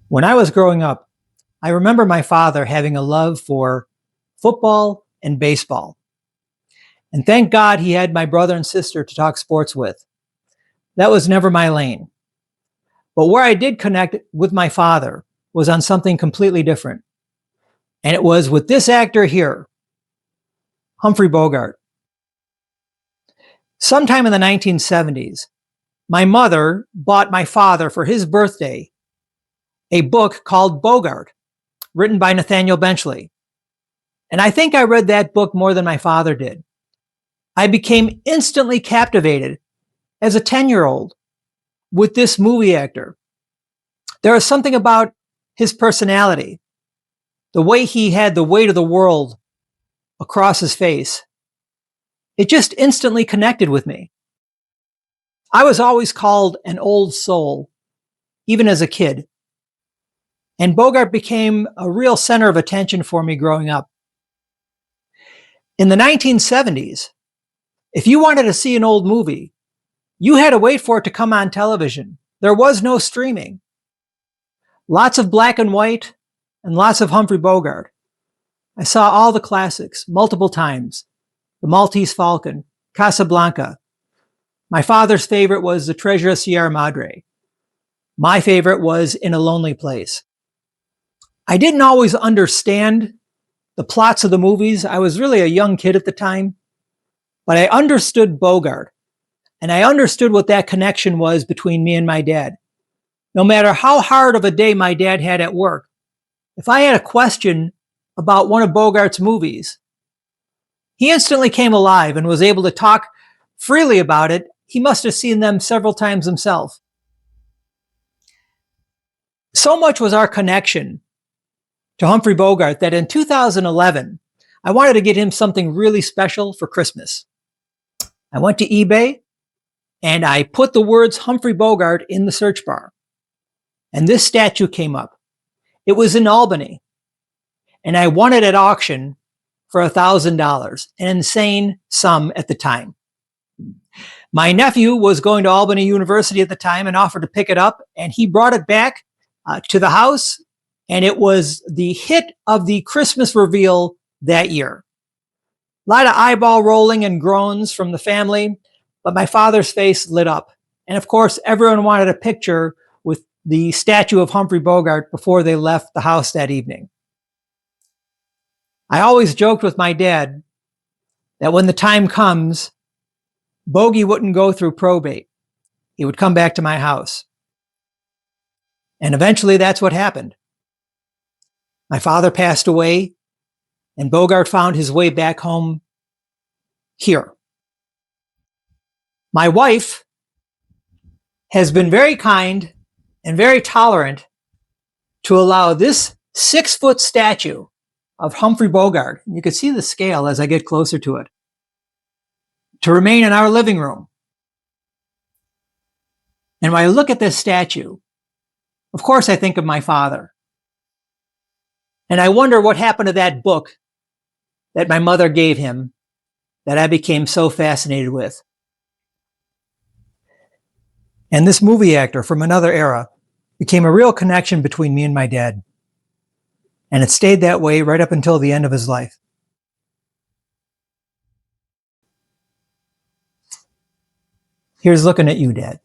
When I was growing up, I remember my father having a love for football and baseball. And thank God he had my brother and sister to talk sports with. That was never my lane. But where I did connect with my father was on something completely different. And it was with this actor here, Humphrey Bogart. Sometime in the 1970s, my mother bought my father for his birthday a book called Bogart, written by Nathaniel Benchley. And I think I read that book more than my father did. I became instantly captivated as a 10-year-old with this movie actor. There was something about his personality, the way he had the weight of the world across his face. It just instantly connected with me. I was always called an old soul, even as a kid. And Bogart became a real center of attention for me growing up. In the 1970s, if you wanted to see an old movie, you had to wait for it to come on television. There was no streaming. Lots of black and white and lots of Humphrey Bogart. I saw all the classics multiple times. The Maltese Falcon, Casablanca. My father's favorite was The Treasure of Sierra Madre. My favorite was In a Lonely Place. I didn't always understand the plots of the movies. I was really a young kid at the time, but I understood Bogart, and I understood what that connection was between me and my dad. No matter how hard of a day my dad had at work, if I had a question about one of Bogart's movies, he instantly came alive and was able to talk freely about it. He must have seen them several times himself. So much was our connection to Humphrey Bogart that in 2011, I wanted to get him something really special for Christmas. I went to eBay and I put the words Humphrey Bogart in the search bar. And this statue came up. It was in Albany. And I won it at auction for $1,000, an insane sum at the time. My nephew was going to Albany University at the time and offered to pick it up, and he brought it back to the house, and it was the hit of the Christmas reveal that year. A lot of eyeball rolling and groans from the family, but my father's face lit up. And of course, everyone wanted a picture with the statue of Humphrey Bogart before they left the house that evening. I always joked with my dad that when the time comes, Bogey wouldn't go through probate. He would come back to my house. And eventually that's what happened. My father passed away, and Bogart found his way back home here. My wife has been very kind and very tolerant to allow this 6-foot statue of Humphrey Bogart, you can see the scale as I get closer to it, to remain in our living room. And when I look at this statue, of course I think of my father. And I wonder what happened to that book that my mother gave him that I became so fascinated with. And this movie actor from another era became a real connection between me and my dad. And it stayed that way right up until the end of his life. Here's looking at you, Dad.